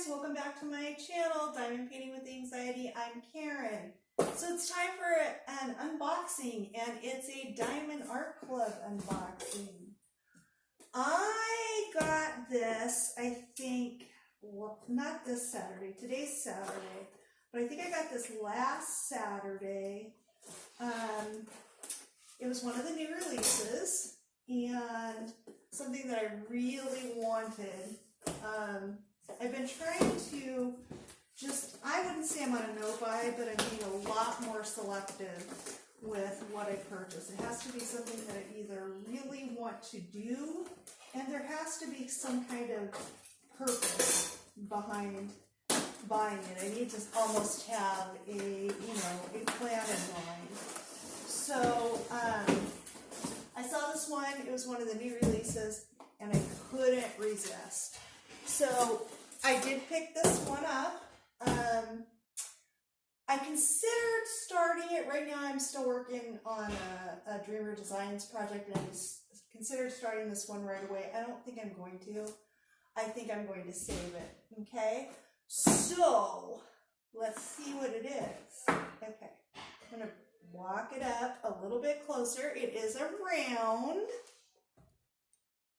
guys, welcome back to my channel, Diamond Painting with Anxiety. I'm Karen. So it's time for an unboxing, and it's a Diamond Art Club unboxing. I got this, I think, well, not this Saturday, today's Saturday, but I think I got this last Saturday. It was one of the new releases, and something that I really wanted. I've been trying to I wouldn't say I'm on a no-buy, but I'm being a lot more selective with what I purchase. It has to be something that I either really want to do, and there has to be some kind of purpose behind buying it. I need to almost have a plan in mind. So, I saw this one, it was one of the new releases, and I couldn't resist. So I did pick this one up. I considered starting it. Right now I'm still working on a Dreamer Designs project, and I considered starting this one right away. I don't think I'm going to. I think I'm going to save it, okay? So let's see what it is. Okay, I'm going to walk it up a little bit closer. It is a round.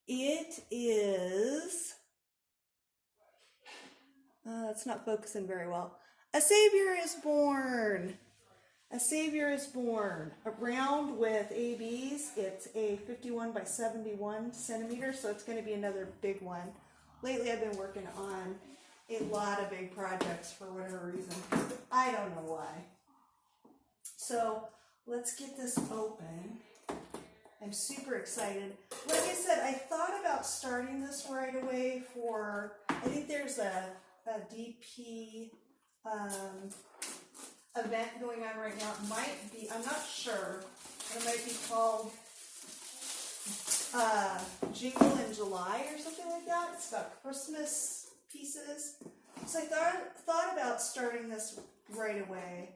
It is, it's not focusing very well. A Savior is Born. A Savior is Born. A round with ABs. It's a 51 by 71 centimeters, so it's going to be another big one. Lately I've been working on a lot of big projects for whatever reason. I don't know why. So let's get this open. I'm super excited. Like I said, I thought about starting this right away for, I think there's a DP event going on right now. It might be, I'm not sure, it might be called Jingle in July or something like that. It's got Christmas pieces. So I thought about starting this right away,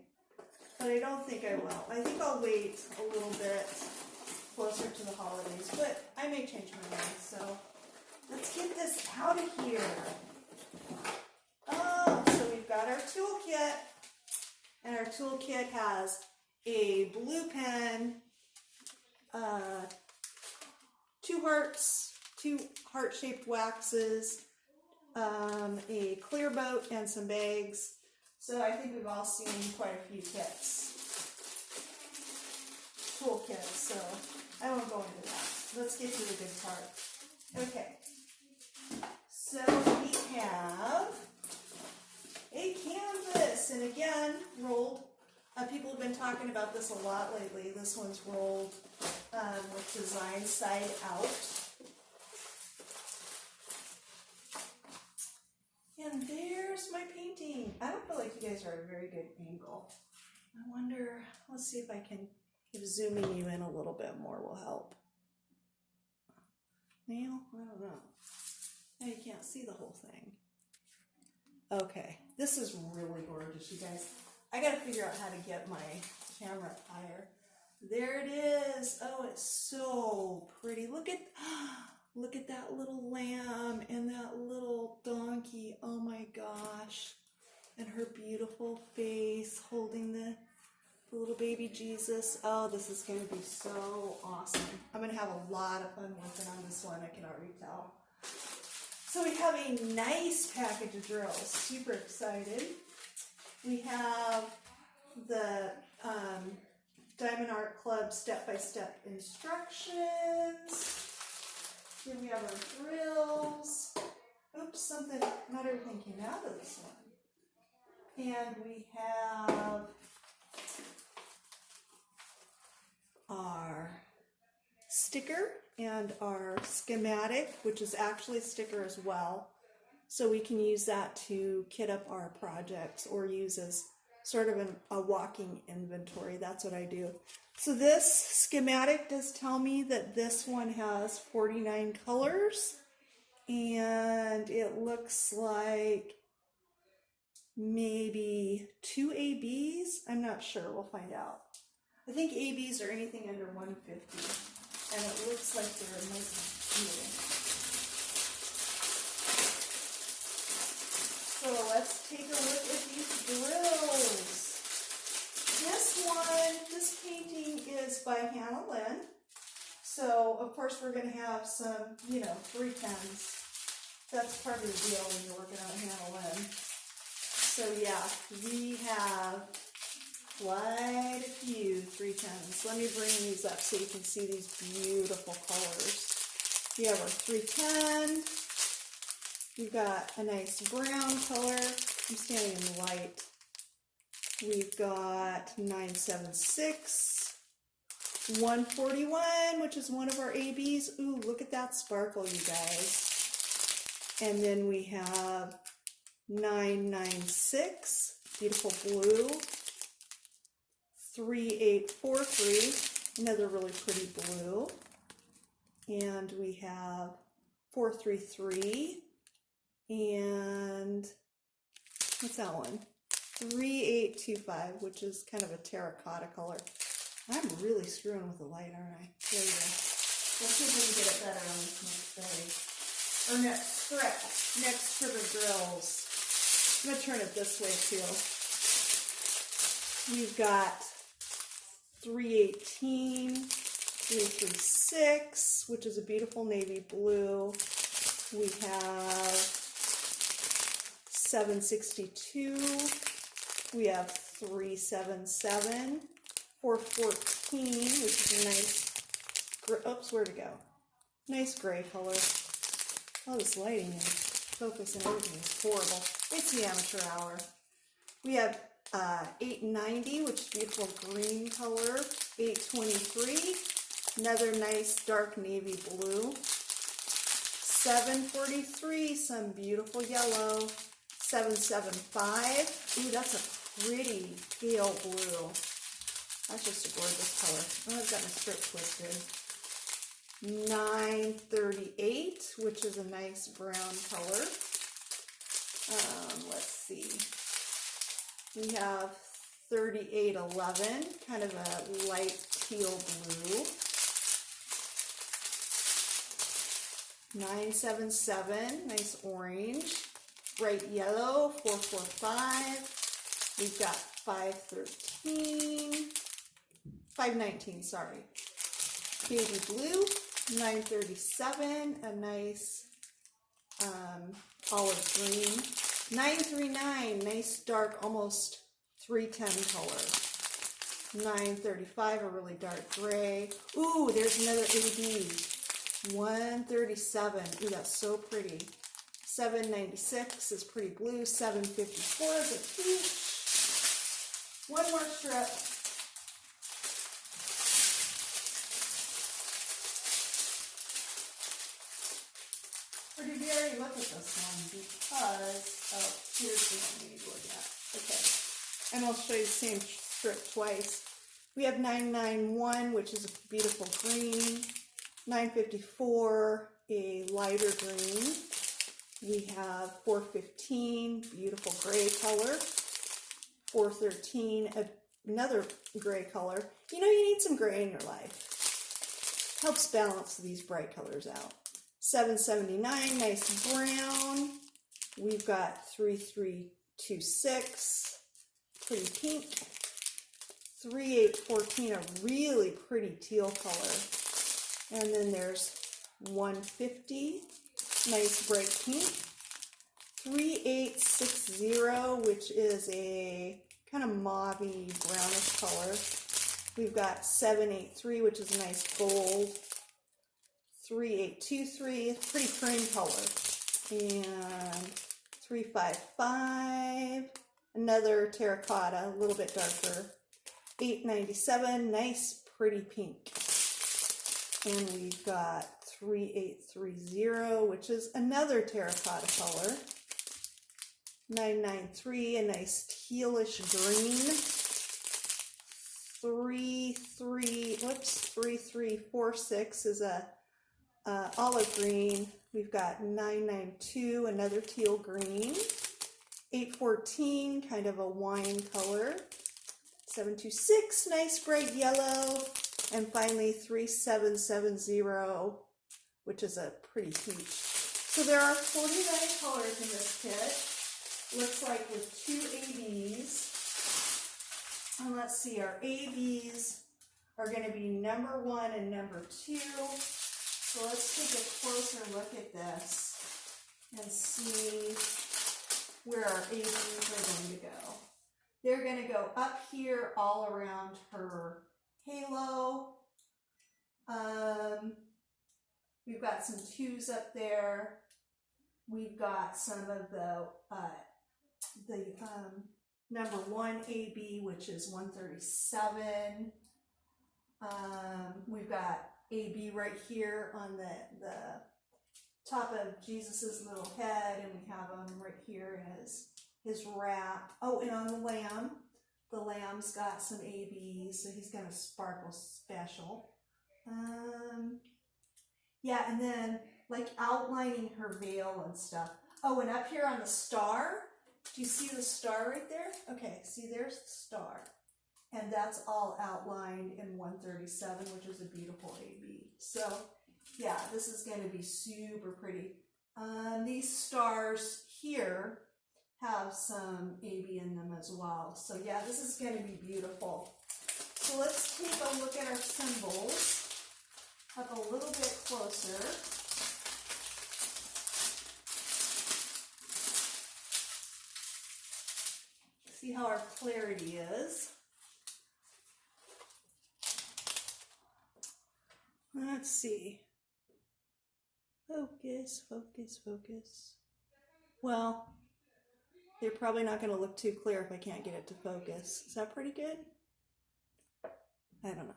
but I don't think I will. I think I'll wait a little bit closer to the holidays, but I may change my mind. So let's get this out of here. Oh, so we've got our toolkit, and our toolkit has a blue pen, 2 hearts, 2 heart-shaped waxes, a clear boat, and some bags. So I think we've all seen quite a few toolkits, so I won't go into that. Let's get to the good part. Okay, so we have a canvas, and again, rolled. People have been talking about this a lot lately. This one's rolled with design side out. And there's my painting. I don't feel like you guys are at a very good angle. I wonder, let's see if I can, if zooming you in a little bit more will help. Well, I don't know. Now you can't see the whole thing. Okay, this is really gorgeous, you guys. I gotta figure out how to get my camera higher. There it is. Oh, it's so pretty. Look at that little lamb and that little donkey. Oh my gosh. And her beautiful face holding the little baby Jesus. Oh, this is going to be so awesome. I'm going to have a lot of fun working on this one, I can already tell. So we have a nice package of drills. Super excited. We have the Diamond Art Club step-by-step instructions. Here we have our drills. Oops, not everything came out of this one. And we have our sticker and our schematic, which is actually a sticker as well. So we can use that to kit up our projects or use as sort of a walking inventory. That's what I do. So this schematic does tell me that this one has 49 colors, and it looks like maybe 2 ABs. I'm not sure. We'll find out. I think ABs are anything under 150, and it looks like there might be 2. So take a look at these drills. This painting is by Hannah Lynn. So, of course, we're going to have some, 310s. That's part of the deal when you're working on Hannah Lynn. So, yeah, we have quite a few 310s. Let me bring these up so you can see these beautiful colors. We have our 310. We've got a nice brown color. I'm standing in the light. We've got 976, 141, which is one of our ABs. Ooh, look at that sparkle, you guys. And then we have 996, beautiful blue. 3843, another really pretty blue. And we have 433, and what's that one? 3825, which is kind of a terracotta color. I'm really screwing with the light, aren't I? There we go. Let's see if we can get it better on this next day. Or next trip of drills. I'm going to turn it this way too. We've got 318, 336, which is a beautiful navy blue. We have 762. We have 377, 414, which is a nice, oops, where'd it go? Nice gray color. Oh, this lighting and focus and everything is horrible. It's the amateur hour. We have 890, which is beautiful green color. 823, another nice dark navy blue. 743, some beautiful yellow. 775, ooh, that's a pretty pale blue. That's just a gorgeous color. Oh, I've got my strip twisted. 938, which is a nice brown color. Let's see. We have 3811, kind of a light teal blue. 977, nice orange. Bright yellow, 445. We've got 513, 519, sorry. Baby blue, 937, a nice olive green. 939, nice dark, almost 310 color. 935, a really dark gray. Ooh, there's another AD. 137, ooh, that's so pretty. 796 is pretty blue. 754 is a peach. One more strip. Or did we already look at this one? Because, oh, here's the one we need to look at. Okay. And I'll show you the same strip twice. We have 991, which is a beautiful green. 954, a lighter green. We have 415, beautiful gray color. 413, another gray color. You know, you need some gray in your life. Helps balance these bright colors out. 779, nice brown. We've got 3326, pretty pink. 3814, a really pretty teal color. And then there's 150, nice bright pink. 3860, which is a kind of mauvey brownish color. We've got 783, which is a nice gold. 3823, pretty cream color. And 355, another terracotta, a little bit darker. 897, nice pretty pink. And we've got 3830, which is another terracotta color. 993, a nice tealish green. 3346 is a olive green. We've got 992, another teal green. 814, kind of a wine color. 726, nice bright yellow. And finally 3770, which is a pretty peach. So there are 49 colors in this kit. looks like with 2 ABs. And let's see, our ABs are going to be number 1 and number 2. So let's take a closer look at this and see where our ABs are going to go. They're going to go up here all around her halo. We've got some 2s up there. We've got some of the number 1 AB, which is 137. We've got AB right here on the top of Jesus's little head, and we have him right here in his wrap. Oh, and on the lamb's got some AB, so he's gonna sparkle special. Yeah, and then like outlining her veil and stuff. Oh, and up here on the star, do you see the star right there? Okay, see there's the star. And that's all outlined in 137, which is a beautiful AB. So yeah, this is going to be super pretty. These stars here have some AB in them as well. So yeah, this is going to be beautiful. So let's take a look at our symbols up a little bit closer. See how our clarity is. Let's see. Focus, focus, focus. Well, they're probably not going to look too clear if I can't get it to focus. Is that pretty good? I don't know.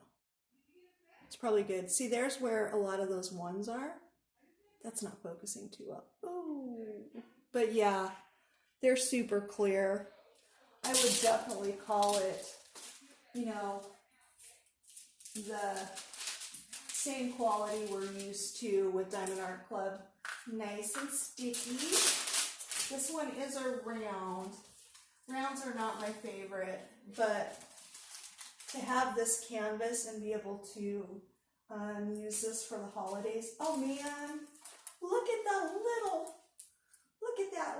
It's probably good. See, there's where a lot of those 1s are. That's not focusing too well. Oh, but yeah, they're super clear. I would definitely call it, you know, the same quality we're used to with Diamond Art Club. Nice and sticky. This one is a round. Rounds are not my favorite, but to have this canvas and be able to use this for the holidays. Oh man, look at that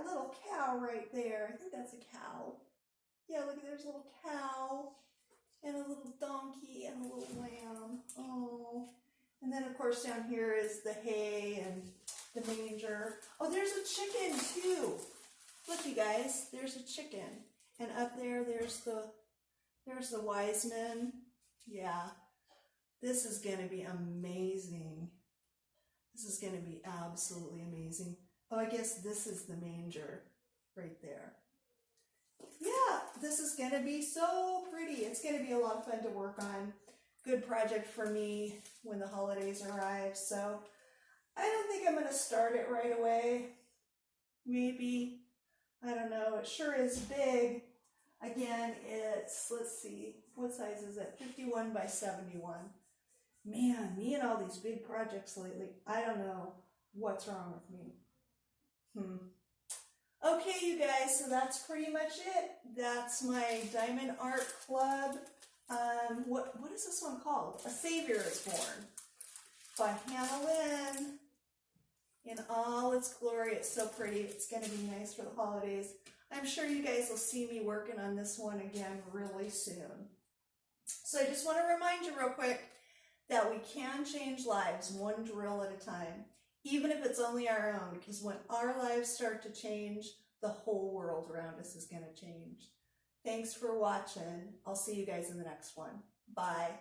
little cow right there. I think that's a cow. Yeah, look, there's a little cow and a little donkey and a little lamb. Oh, and then of course down here is the hay and the manger. Oh, there's a chicken too. Look, you guys, there's a chicken. And up there, there's the wise men. Yeah, this is going to be amazing. This is going to be absolutely amazing. Oh, I guess this is the manger right there. Yeah, this is going to be so pretty. It's going to be a lot of fun to work on. Good project for me when the holidays arrive. So I don't think I'm going to start it right away. Maybe, I don't know. It sure is big. Again, it's, let's see, what size is it? 51 by 71. Man, me and all these big projects lately, I don't know what's wrong with me. Okay, you guys, so that's pretty much it. That's my Diamond Art Club. What is this one called? A Savior is Born by Hannah Lynn. In all its glory, it's so pretty. It's going to be nice for the holidays. I'm sure you guys will see me working on this one again really soon. So I just want to remind you real quick that we can change lives one drill at a time, even if it's only our own, because when our lives start to change, the whole world around us is going to change. Thanks for watching. I'll see you guys in the next one. Bye.